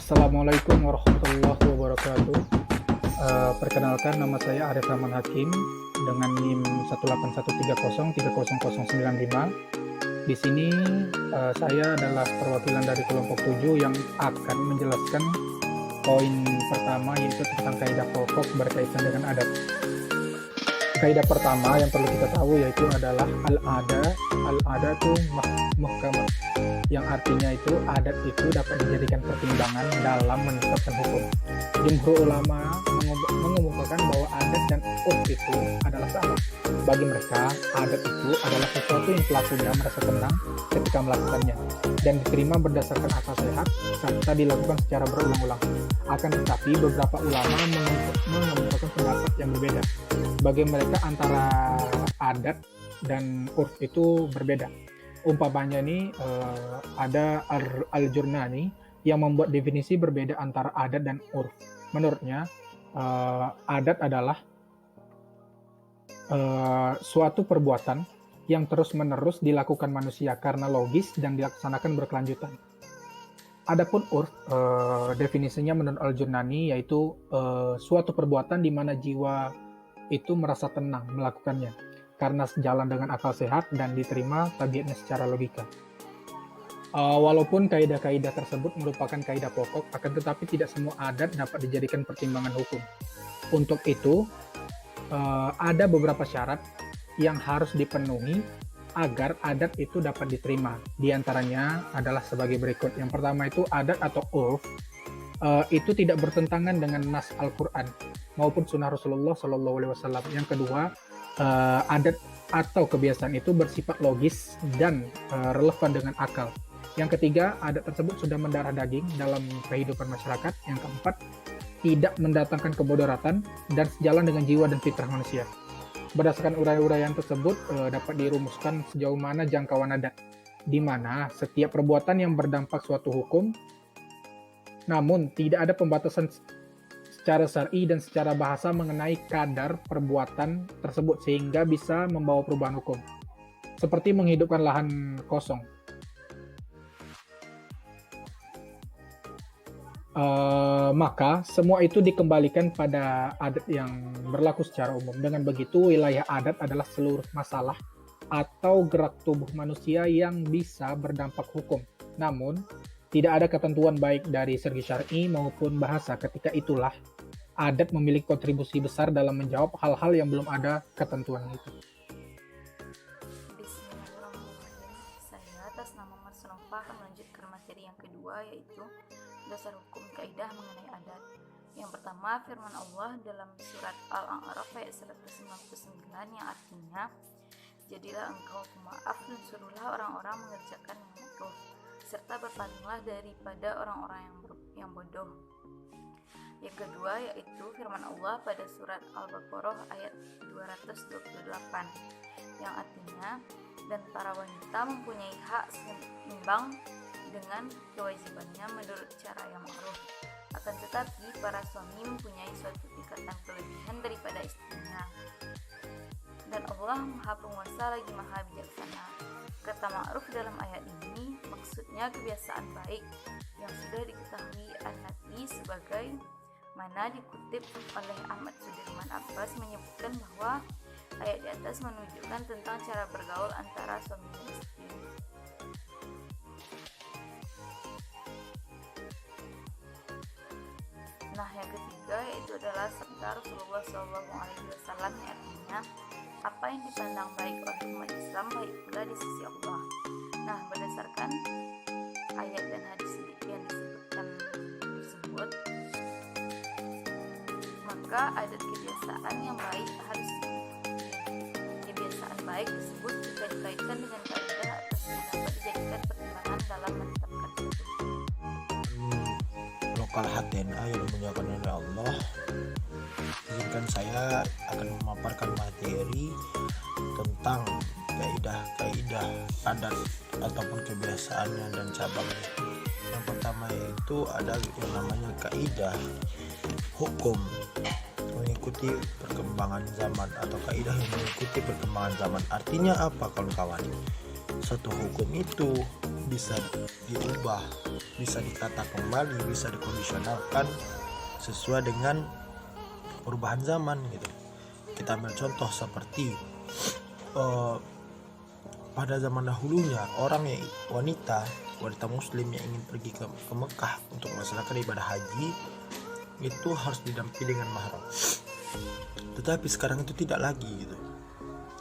Assalamualaikum warahmatullahi wabarakatuh. Perkenalkan, nama saya Arif Rahman Hakim dengan NIM 18130300095. Di sini saya adalah perwakilan dari kelompok 7 yang akan menjelaskan poin pertama, yaitu tentang kaidah pokok berkaitan dengan adat. Kaidah pertama yang perlu kita tahu yaitu adalah al-ada. Al-ada itu muhkamah, yang artinya itu adat itu dapat dijadikan pertimbangan dalam menetapkan hukum. Jumhur ulama mengemukakan bahwa adat dan urf itu adalah sama. Bagi mereka, adat itu adalah sesuatu yang pelakunya merasa tenang ketika melakukannya dan diterima berdasarkan akal sehat serta dilakukan secara berulang-ulang. Akan tetapi, beberapa ulama mengemukakan pendapat yang berbeda. Bagi mereka, antara adat dan urf itu berbeda. Umpamanya nih ada Al-Jurnani yang membuat definisi berbeda antara adat dan urf. Menurutnya, adat adalah suatu perbuatan yang terus-menerus dilakukan manusia karena logis dan dilaksanakan berkelanjutan. Adapun urf, definisinya menurut Al-Jurnani yaitu suatu perbuatan di mana jiwa itu merasa tenang melakukannya karena sejalan dengan akal sehat dan diterima tabiatnya secara logika. Walaupun kaidah-kaidah tersebut merupakan kaidah pokok, akan tetapi tidak semua adat dapat dijadikan pertimbangan hukum. Untuk itu, ada beberapa syarat yang harus dipenuhi agar adat itu dapat diterima. Di antaranya adalah sebagai berikut. Yang pertama itu adat atau urf itu tidak bertentangan dengan nas Al-Quran maupun sunnah Rasulullah SAW. Yang kedua, adat atau kebiasaan itu bersifat logis dan relevan dengan akal. Yang ketiga, adat tersebut sudah mendarah daging dalam kehidupan masyarakat. Yang keempat, tidak mendatangkan kemudaratan dan sejalan dengan jiwa dan fitrah manusia. Berdasarkan uraian-uraian tersebut, dapat dirumuskan sejauh mana jangkauan adat, di mana setiap perbuatan yang berdampak suatu hukum, namun tidak ada pembatasan secara syar'i dan secara bahasa mengenai kadar perbuatan tersebut sehingga bisa membawa perubahan hukum. Seperti menghidupkan lahan kosong. Maka semua itu dikembalikan pada adat yang berlaku secara umum. Dengan begitu, wilayah adat adalah seluruh masalah atau gerak tubuh manusia yang bisa berdampak hukum. Namun, tidak ada ketentuan baik dari segi syar'i maupun bahasa. Ketika itulah adat memiliki kontribusi besar dalam menjawab hal-hal yang belum ada ketentuan itu. Bismillahirrahmanirrahim. Saya atas nama Mas Nova akan melanjutkan materi yang kedua, yaitu dasar hukum kaidah mengenai adat. Yang pertama, firman Allah dalam surat Al-A'raf ayat 199 yang artinya, jadilah engkau pemaaf dan suruhlah orang-orang mengerjakan yang ma'ruf, serta berpalinglah daripada orang-orang yang bodoh. Yang kedua yaitu firman Allah pada surat Al-Baqarah ayat 228 yang artinya, dan para wanita mempunyai hak seimbang dengan kewajibannya menurut cara yang ma'ruf. Akan tetapi para suami mempunyai suatu tingkatan kelebihan daripada istrinya. Dan Allah Maha Penguasa lagi Maha Bijaksana. Kata ma'ruf dalam ayat ini maksudnya kebiasaan baik yang sudah diketahui an-nabi, sebagai mana dikutip oleh Ahmad Sudirman Abbas menyebutkan bahwa ayat di atas menunjukkan tentang cara bergaul antara suami dan istri. Nah, yang ketiga yaitu adalah sabda Rasulullah SAW yang artinya, apa yang dipandang baik oleh umat Islam baik pula di sisi Allah. Nah, berdasarkan ayat dan hadis yang disebutkan tersebut, maka adat kebiasaan yang baik harus diikuti. Kebiasaan baik tersebut jika dikaitkan dengan kaidah atasnya dapat dijadikan pertimbangan dalam menetapkan hukum. Lokal HTNA yang dimuliakan oleh Allah, izinkan saya akan memaparkan materi tentang kaidah-kaidah adat ataupun kebiasaannya dan cabangnya. Yang pertama yaitu ada yang namanya kaidah hukum mengikuti perkembangan zaman atau kaidah yang mengikuti perkembangan zaman. Artinya apa kawan-kawan? Satu hukum itu bisa diubah, bisa ditata kembali, bisa dikondisionalkan sesuai dengan perubahan zaman gitu. Kita ambil contoh seperti pada zaman dahulunya wanita muslim yang ingin pergi ke Mekah untuk melaksanakan ibadah haji itu harus didampingi dengan mahram. Tetapi sekarang itu tidak lagi gitu.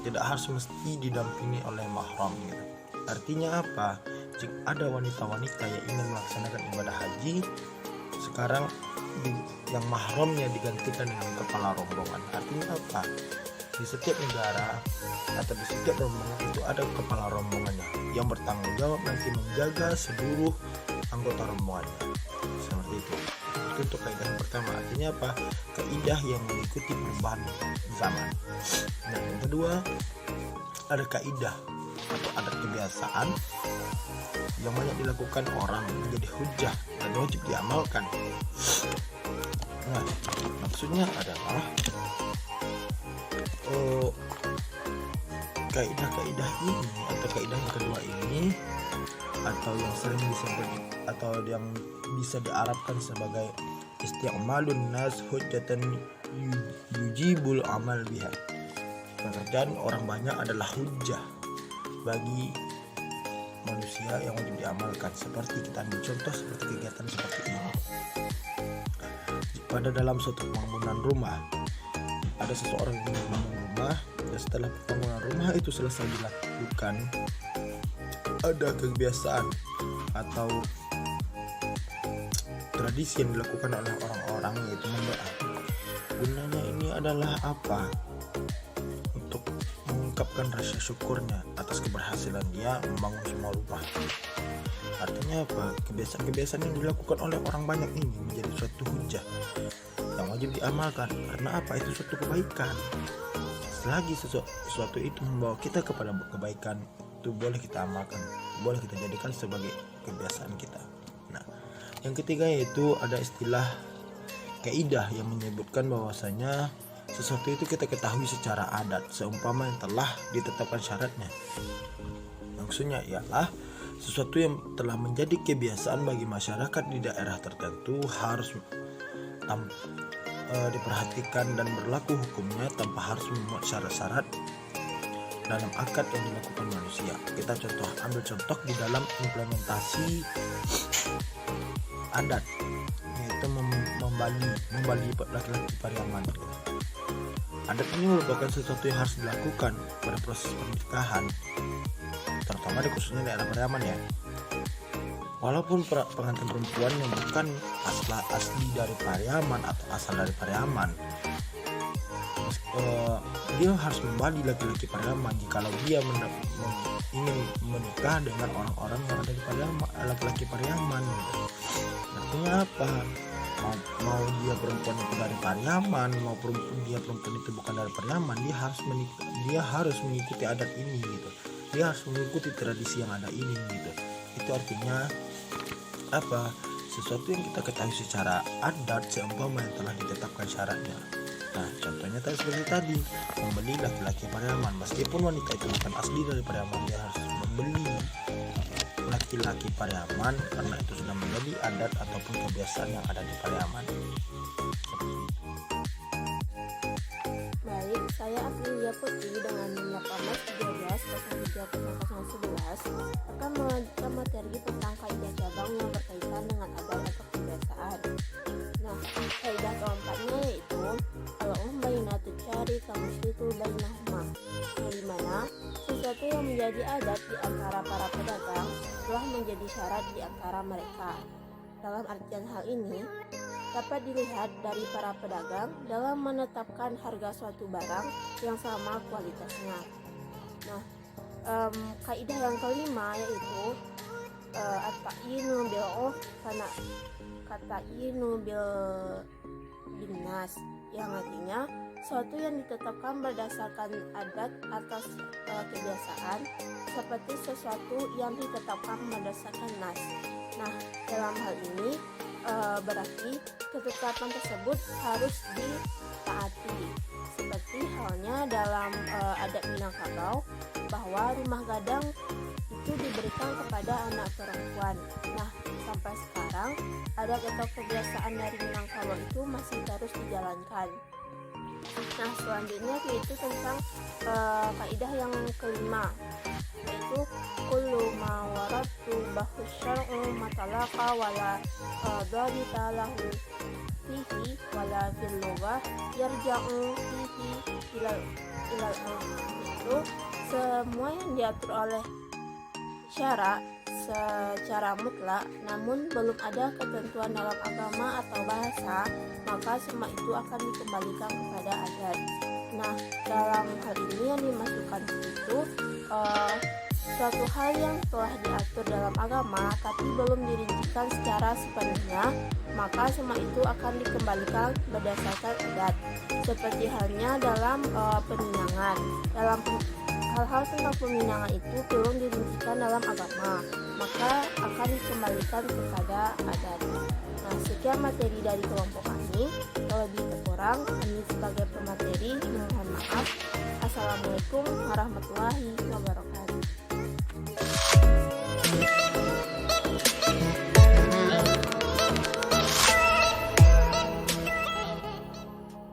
Tidak harus mesti didampingi oleh mahram gitu. Artinya apa? Jika ada wanita-wanita yang ingin melaksanakan ibadah haji, sekarang yang mahramnya digantikan dengan kepala rombongan. Artinya apa? Di setiap negara atau di setiap rombongan itu ada kepala rombongannya yang bertanggung jawab nanti menjaga seluruh anggota rombongannya. Seperti itu. Itu untuk kaidah yang pertama. Artinya apa? Kaidah yang mengikuti perubahan zaman. Nah, yang kedua, ada kaidah atau adat kebiasaan yang banyak dilakukan orang menjadi hujah dan wajib diamalkan. Nah, maksudnya adalah kaidah-kaidah ini atau kaidah yang kedua ini atau yang sering disebut atau yang bisa diarabkan sebagai isti'malun nas hujjatan yujibul amal biha. Pekerjaan orang banyak adalah hujjah bagi manusia yang wajib diamalkan. Seperti kita ambil contoh seperti kegiatan seperti ini. Pada dalam suatu pembangunan rumah, ada seseorang yang membangun rumah, dan setelah pembangunan rumah itu selesai dilakukan, ada kebiasaan atau tradisi yang dilakukan oleh orang-orang, yaitu mendoa. Gunanya ini adalah apa? Untuk mengungkapkan rasa syukurnya atas keberhasilan dia membangun semua rumah. Artinya apa? Kebiasaan-kebiasaan yang dilakukan oleh orang banyak ini menjadi suatu hujah yang wajib diamalkan. Karena apa? Itu suatu kebaikan. Selagi sesuatu itu membawa kita kepada kebaikan, itu boleh kita amalkan, boleh kita jadikan sebagai kebiasaan kita. Nah, yang ketiga yaitu ada istilah kaidah yang menyebutkan bahwasanya sesuatu itu kita ketahui secara adat, seumpama yang telah ditetapkan syaratnya. Maksudnya ialah sesuatu yang telah menjadi kebiasaan bagi masyarakat di daerah tertentu harus diperhatikan dan berlaku hukumnya tanpa harus memuat syarat-syarat dalam akad yang dilakukan manusia. Kita ambil contoh di dalam implementasi adat, yaitu membali laki-laki Pariaman. Adat ini merupakan sesuatu yang harus dilakukan pada proses pernikahan, terutama di khususnya daerah Pariaman ya. Walaupun pengantin perempuan yang bukan asli dari Pariaman atau asal dari Pariaman, dia harus membali laki-laki Pariaman jikalau dia ingin menikah dengan orang-orang yang ada di Pariaman, laki-laki Pariaman. Artinya apa? Mau dia perempuan itu dari Pariaman, mau dia perempuan itu bukan dari Pariaman, dia harus mengikuti adat ini gitu. Dia harus mengikuti tradisi yang ada ini gitu. Itu artinya apa? Sesuatu yang kita ketahui secara adat seumpama yang telah ditetapkan syaratnya. Nah, contohnya seperti tadi, membeli laki-laki Pariaman. Meskipun wanita itu bukan asli dari Pariaman, dia harus membeli laki-laki Pariaman karena itu sudah menjadi adat ataupun kebiasaan yang ada di Pariaman. Baik, saya Aprilia Putri dengan nomor 1813030011 akan melanjutkan materi tentang kaidah cabang yang berkaitan dengan adat atau kebiasaan. Nah, kaidah keempatnya yaitu al-um bainatu syari kamusyitu bainahuma, yang dimana sesuatu yang menjadi adat di antara para pedagang telah menjadi syarat di antara mereka. Dalam artian hal ini dapat dilihat dari para pedagang dalam menetapkan harga suatu barang yang sama kualitasnya. Nah, kaidah yang kelima yaitu at-ta'yinu bil-'urf karena kata-'yinu bil-binas, yang artinya suatu yang ditetapkan berdasarkan adat atas kebiasaan, seperti sesuatu yang ditetapkan berdasarkan nas. Nah, dalam hal ini berarti ketetapan tersebut harus ditaati, seperti halnya dalam adat Minangkabau bahwa rumah gadang itu diberikan kepada anak perempuan. Nah, sampai sekarang adat atau kebiasaan dari Minangkabau itu masih terus dijalankan. Nah, selanjutnya yaitu tentang kaidah yang kelima, yaitu kullu ma waratu bahu syar'u matalaqa wala dhabita lahu fihi wala fil lughah yarja'u fihi ilal itu semua yang diatur oleh syara secara mutlak namun belum ada ketentuan dalam agama atau bahasa, maka semua itu akan dikembalikan kepada adat. Nah, dalam hal ini yang dimasukkan itu suatu hal yang telah diatur dalam agama tapi belum dirincikan secara sepenuhnya, maka semua itu akan dikembalikan berdasarkan adat. Seperti halnya dalam peminangan. Dalam hal-hal tentang peminangan itu belum dirincikan dalam agama, maka akan dikembalikan kepada adat. Nah, sekian materi dari kelompok kami. Kalau lebih kurang, kami sebagai pemateri mohon maaf. Assalamualaikum warahmatullahi wabarakatuh.